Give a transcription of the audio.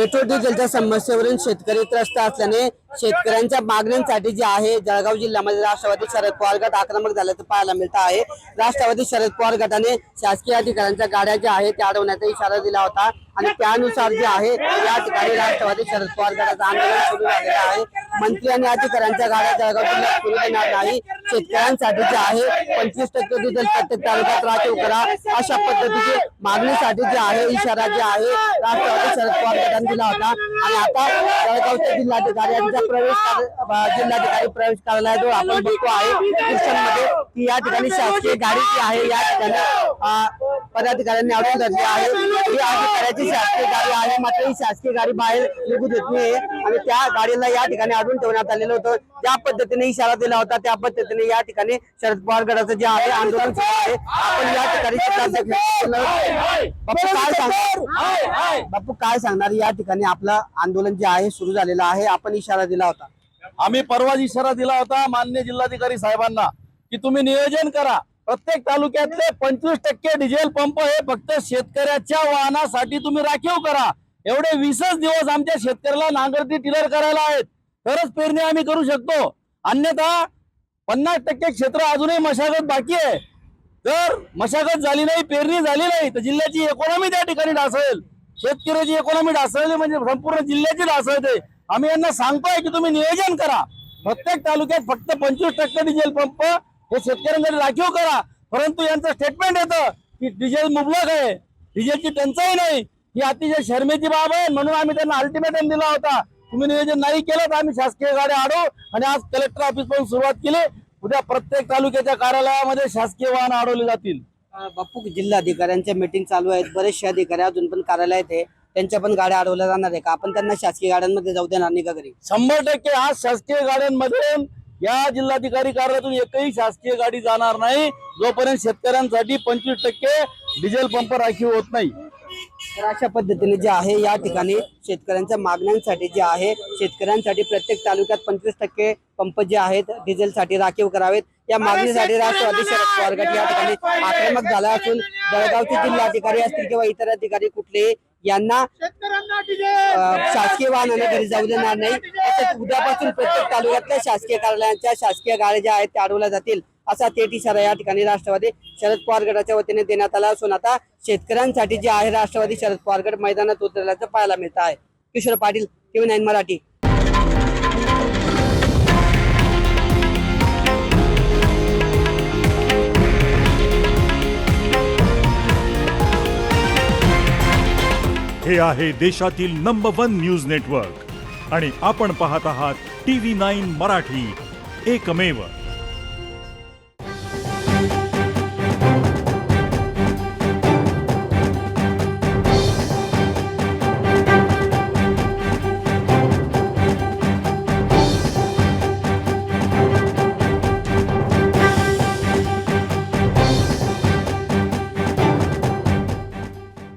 Petrol डिझेलच्या समस्येवरून शेतकरी त्रस्त असल्याने शेतकऱ्यांच्या मागण्यांसाठी जे आहे जळगाव जिल्ह्यामध्ये राष्ट्रवादी शरद पवार गट आक्रमक झाल्याचं पाहायला मिळत आहे। राष्ट्रवादी शरद पवार गटाने शासकीय अधिकाऱ्यांच्या गाड्या ज्या आहेत त्या अडवण्याचा इशारा दिला होता आणि त्यानुसार जे आहे या ठिकाणी राष्ट्रवादी शरद पवार गटाचं आंदोलन सुरू झालेलं आहे। मंत्री आणि अधिकाऱ्यांच्या गाड्या जळगाव जिल्ह्यात सुरू होणार नाही। शेतकऱ्यांसाठी जे आहे 25% डिझेल प्रत्येक तालुक्यात राखीव करा अशा पद्धतीची मागणीसाठी जे आहे इशारा जे आहे राष्ट्रवादी शरद पवार गटाने दिला होता। आणि आता जळगावच्या जिल्हाधिकाऱ्यांचा जिल्हाधिकारी प्रवेश कार्यालयाजवळ आपण बघतो आहे मध्ये की या ठिकाणी शासकीय गाडी जी आहे या ठिकाणी पदाधिकाऱ्यांनी अडवून धरली आहे। ही अधिकाऱ्याची शासकीय गाडी आहे, मात्र ही शासकीय गाडी बाहेर निघू देत नाही आणि त्या गाडीला या ठिकाणी अडवून ठेवण्यात आलेलं होतं। ज्या पद्धतीने इशारा दिला होता त्या पद्धतीने या ठिकाणी शरद पवार गटाचं जे आहे आंदोलन सुरू आहे। आपण या ठिकाणी बापू काय सांगणार या ठिकाणी आपलं आंदोलन जे आहे सुरू झालेलं आहे, आपण इशारा दिला होता। आम्ही परवाच इशारा दिला होता माननीय जिल्हाधिकारी साहेबांना की तुम्ही नियोजन करा, प्रत्येक तालुक्यातले 25% डिझेल पंप हे फक्त शेतकऱ्याच्या वाहनासाठी तुम्ही राखीव करा। एवढे 20 दिवस आमच्या शेतकऱ्याला नांगरती टिलर करायला आहेत, तरच पेरणी आम्ही करू शकतो, अन्यथा 50% क्षेत्र अजूनही मशागत बाकी आहे। जर मशागत झाली नाही, पेरणी झाली नाही तर जिल्ह्याची इकॉनॉमी त्या ठिकाणी ढासळेल, शेतकऱ्याची इकॉनॉमी ढासळली म्हणजे संपूर्ण जिल्ह्याची ढासळते। आम्ही यांना सांगतोय की तुम्ही नियोजन करा, प्रत्येक तालुक्यात फक्त 25% डिझेल पंप हे शेतकऱ्यांसाठी राखीव करा। परंतु यांचं स्टेटमेंट येतं की डिझेल मुबलक आहे, डिझेलची टंचाई नाही, ही अतिशय शर्मेची बाब आहे। म्हणून आम्ही त्यांना अल्टिमेटम दिला होता, तुम्ही नियोजन नाही केलं तर आम्ही शासकीय गाड्या अडवू। आणि आज कलेक्टर ऑफिस पासून सुरुवात केली, उद्या प्रत्येक तालुक्याच्या कार्यालयामध्ये शासकीय वाहन अडवली जातील। बापू जिल्हाधिकाऱ्यांच्या मीटिंग चालू आहेत, बरेचसे अधिकारी अजून पण कार्यालयात आहे, त्यांच्या पण गाड्या अडवल्या जाणार आहे का? आपण त्यांना शासकीय गाड्यांमध्ये जाऊ देणार नाही का घरी? 100% आज शासकीय गाड्यांमध्ये या जिल्हाधिकारी कार्यालयातून एकही शासकीय गाडी जाणार नाही जोपर्यंत शेतकऱ्यांसाठी 25% डिझेल पंप राखीव होत नाही। तर अशा पद्धतीने जे आहे या ठिकाणी शेतकऱ्यांच्या मागण्यांसाठी जे आहे शेतकऱ्यांसाठी प्रत्येक तालुक्यात 25% पंप जे आहेत डिझेलसाठी राखीव करावेत या मागणीसाठी राष्ट्रवादी शरद पवार गट या ठिकाणी आक्रमक झाला असून जळगावचे जिल्हाधिकारी असतील किंवा इतर अधिकारी कुठले यांना शासकीय वाहनाने घरी जाऊ देणार नाही। तसेच उद्यापासून प्रत्येक तालुक्यातल्या शासकीय कार्यालयांच्या शासकीय गाड्या ज्या आहेत त्या अडवल्या जातील असा थेट इशारा या ठिकाणी राष्ट्रवादी शरद पवार गटाच्या वतीने देण्यात आला असून आता शेतकऱ्यांसाठी जे आहे राष्ट्रवादी शरद पवार गट मैदानात उतरल्याचं पाहायला मिळत आहे। किशोर पाटील, TV9 मराठी। हे आहे देशातील नंबर 1 न्यूज नेटवर्क आणि आपण पाहत आहात TV9 मराठी, एकमेव।